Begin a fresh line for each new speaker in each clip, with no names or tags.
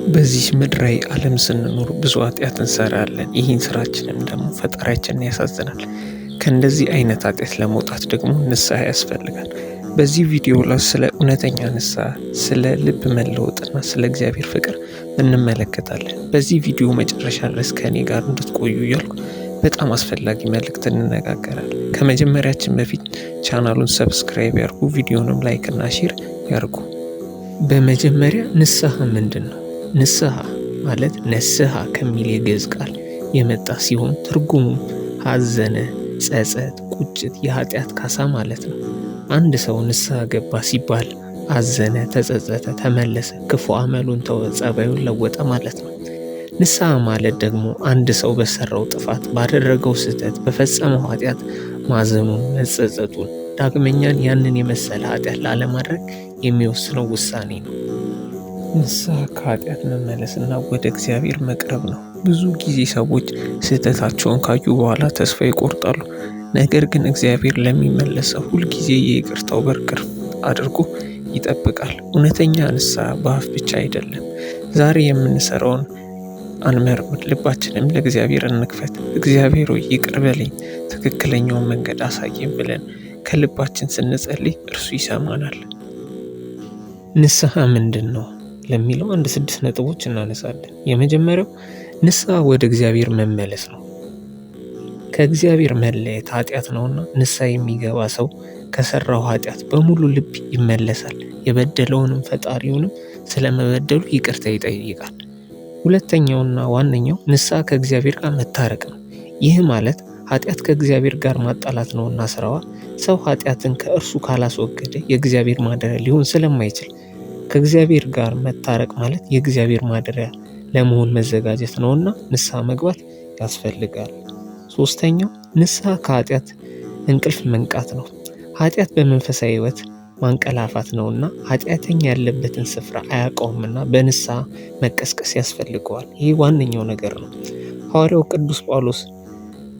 በዚህ ምድራዊ ዓለም ስንኖር ብዙ ኃጢአት እንሰራለን። ይህን ስራችንም ደግሞ ፈጣሪያችንን ያሳዝናል። ከእንደዚህ አይነት ኃጢአት ለመውጣት ደግሞ ንስሐ ያስፈልጋል። በዚህ ቪዲዮ ላይ ስለ እውነተኛ ንስሐ፣ ስለ ልብ መለወጥና ስለ እግዚአብሔር ፍቅር እንመለከታለን። በዚህ ቪዲዮ መጨረሻ ድረስ ከእኔ ጋር እንድትቆዩ እያልኩ በጣም አስፈላጊ መልእክት እንነጋገራለን። ከመጀመሪያችን በፊት ቻናሉን ሰብስክራይብ ያርጉ፣ ቪዲዮንም ላይክ እና ሼር ያርጉ። በመጀመሪያ ንስሐ ምንድን ነው? ንስሐ ማለት ነስሐ ከሚል የግዕዝ ቃል የመጣ ሲሆን ትርጉሙም ሐዘነ፣ ጸጸት፣ ቁጭት፣ የኃጢአት ካሳ ማለት ነው። አንድ ሰው ንስሐ ገባ ሲባል አዘነ፣ ተጸጸተ፣ ተመለሰ፣ ክፉ አመሉን ተወ፣ ጸባዩን ለወጠ ማለት ነው። ንስሐ ማለት ደግሞ አንድ ሰው በሰራው ጥፋት፣ ባደረገው ስህተት፣ በፈጸመው ኃጢአት ማዘኑን፣ መጸጸቱን፣ ዳግመኛን ያንን የመሰለ ኃጢአት ላለማድረግ የሚወስነው ውሳኔ ነው። ንስሐ ከኃጢአት መመለስና ወደ እግዚአብሔር መቅረብ ነው። ብዙ ጊዜ ሰዎች ስህተታቸውን ካዩ በኋላ ተስፋ ይቆርጣሉ። ነገር ግን እግዚአብሔር ለሚመለሰው ሁልጊዜ የይቅርታው በር ክፍት አድርጎ ይጠብቃል። እውነተኛ ንስሐ በአፍ ብቻ አይደለም። ዛሬ የምንሰራውን አንመርምር፣ ልባችንም ለእግዚአብሔር እንክፈት። እግዚአብሔር ሆይ ይቅር በለኝ፣ ትክክለኛውን መንገድ አሳየን ብለን ከልባችን ስንጸልይ እርሱ ይሰማናል። ንስሐ ምንድን ነው ለሚለው 6 ነጥቦች እናነሳለን። የመጀመሪያው ንስሐ ወደ እግዚአብሔር መመለስ ነው። ከእግዚአብሔር መለየት ኃጢአት ነውና ንስሐ የሚገባ ሰው ከሰራው ኃጢአት በሙሉ ልብ ይመለሳል። የበደለውንም ፈጣሪውንም ስለመበደሉ ይቅርታ ይጠይቃል። ሁለተኛውና ዋነኛው ንስሐ ከእግዚአብሔር ጋር መታረቅ ነው። ይህ ማለት ኃጢአት ከእግዚአብሔር ጋር ማጣላት ነውና ስራዋ። ሰው ኃጢአትን ከእርሱ ካላስወገደ የእግዚአብሔር ማደሪያ ሊሆን ስለማይችል ከእግዚአብሔር ጋር መታረቅ ማለት የእግዚአብሔር ማደሪያ ለመሆን መዘጋጀት ነውና ንስሐ መግባት ያስፈልጋል። ሶስተኛው ንስሐ ከኃጢአት እንቅልፍ መንቃት ነው። ኃጢአት በመንፈሳዊ ሕይወት ማንቀላፋት ነውና ኃጢአተኛ ያለበትን ስፍራ አያውቀውምና በንስሐ መቀስቀስ ያስፈልገዋል። ይህ ዋነኛው ነገር ነው። ሐዋርያው ቅዱስ ጳውሎስ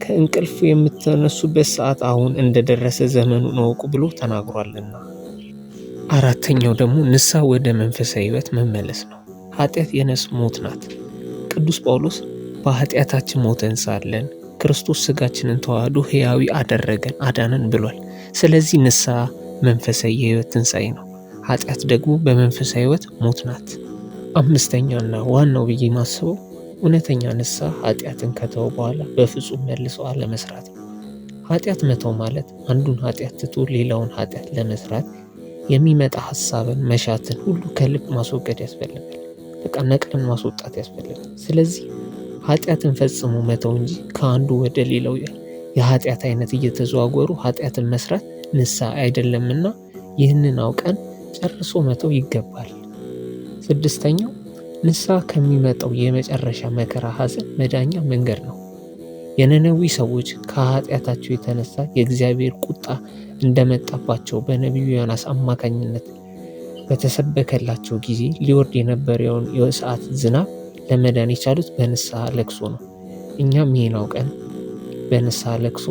ከእንቅልፍ የምትነሱበት ሰዓት አሁን እንደደረሰ ዘመኑን እወቁ ብሎ ተናግሯልና። አራተኛው ደግሞ ንስሐ ወደ መንፈሳዊ ሕይወት መመለስ ነው። ኃጢአት የነፍስ ሞት ናት። ቅዱስ ጳውሎስ በኃጢአታችን ሞተን ሳለን ክርስቶስ ሥጋችንን ተዋህዶ ሕያዊ አደረገን፣ አዳነን ብሏል። ስለዚህ ንስሐ መንፈሳዊ የሕይወት ትንሣኤ ነው። ኃጢአት ደግሞ በመንፈሳዊ ሕይወት ሞት ናት። አምስተኛና ዋናው ብዬ ማስበው እውነተኛ ንስሐ ኃጢአትን ከተወ በኋላ በፍጹም መልሶ አለመስራት ነው። ኃጢአት መተው ማለት አንዱን ኃጢአት ትቶ ሌላውን ኃጢአት ለመስራት የሚመጣ ሐሳብን፣ መሻትን ሁሉ ከልብ ማስወገድ ያስፈልጋል። በቃ ነቅለን ማስወጣት ያስፈልጋል። ስለዚህ ኃጢአትን ፈጽሞ መተው እንጂ ከአንዱ ወደ ሌላው የኃጢአት አይነት እየተዘዋወሩ ኃጢአትን መስራት ንስሐ አይደለምና ይህንን አውቀን ጨርሶ መተው ይገባል። ስድስተኛው ንስሐ ከሚመጣው የመጨረሻ መከራ ሐዘን መዳኛ መንገድ ነው። የነነዌ ሰዎች ከኃጢአታቸው የተነሳ የእግዚአብሔር ቁጣ እንደመጣባቸው በነቢዩ ዮናስ አማካኝነት በተሰበከላቸው ጊዜ ሊወርድ የነበረውን የእሳት ዝናብ ለመዳን የቻሉት በንስሐ ለቅሶ ነው። እኛም ይህን አውቀን በንስሐ ለቅሶ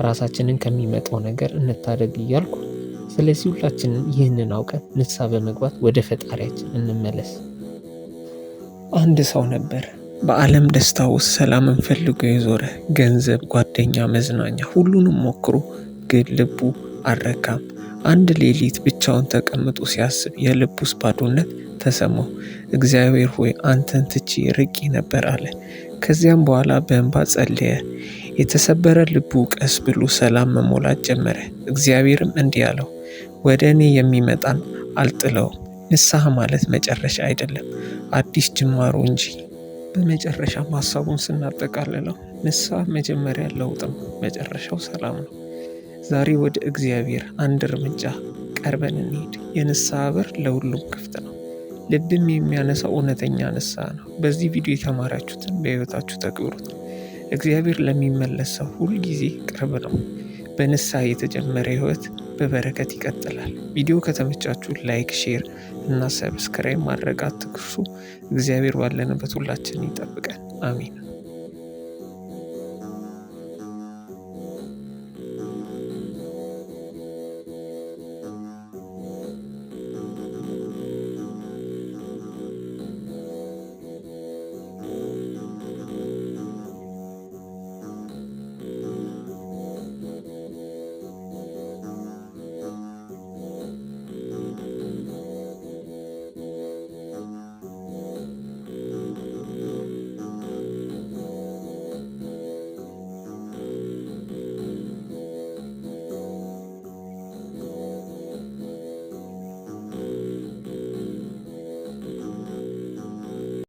ራሳችንን ከሚመጣው ነገር እንታደግ እያልኩ፣ ስለዚህ ሁላችንም ይህንን አውቀን ንስሐ በመግባት ወደ ፈጣሪያችን እንመለስ። አንድ ሰው ነበር። በዓለም ደስታ ውስጥ ሰላምን ፈልጎ የዞረ፣ ገንዘብ፣ ጓደኛ፣ መዝናኛ ሁሉንም ሞክሮ ግን ልቡ አልረካም። አንድ ሌሊት ብቻውን ተቀምጦ ሲያስብ የልቡ ውስጥ ባዶነት ተሰማው። እግዚአብሔር ሆይ አንተን ትቼ ርቄ ነበር አለ። ከዚያም በኋላ በእንባ ጸለየ። የተሰበረ ልቡ ቀስ ብሎ ሰላም መሞላት ጀመረ። እግዚአብሔርም እንዲህ አለው፣ ወደ እኔ የሚመጣን አልጥለውም። ንስሐ ማለት መጨረሻ አይደለም፣ አዲስ ጅማሮ እንጂ። በመጨረሻ ሀሳቡን ስናጠቃልለው ንስሐ መጀመሪያ ለውጥ ነው፣ መጨረሻው ሰላም ነው። ዛሬ ወደ እግዚአብሔር አንድ እርምጃ ቀርበን እንሄድ። የንስሐ በር ለሁሉም ክፍት ነው። ልብም የሚያነሳው እውነተኛ ንስሐ ነው። በዚህ ቪዲዮ የተማራችሁትን በሕይወታችሁ ተግብሩት። እግዚአብሔር ለሚመለስ ሰው ሁል ጊዜ ቅርብ ነው። በንስሐ የተጀመረ ሕይወት በበረከት ይቀጥላል። ቪዲዮ ከተመቻችሁ ላይክ፣ ሼር እና ሰብስክራይብ ማድረግ አትርሱ። እግዚአብሔር ባለንበት ሁላችንን ይጠብቀን። አሜን።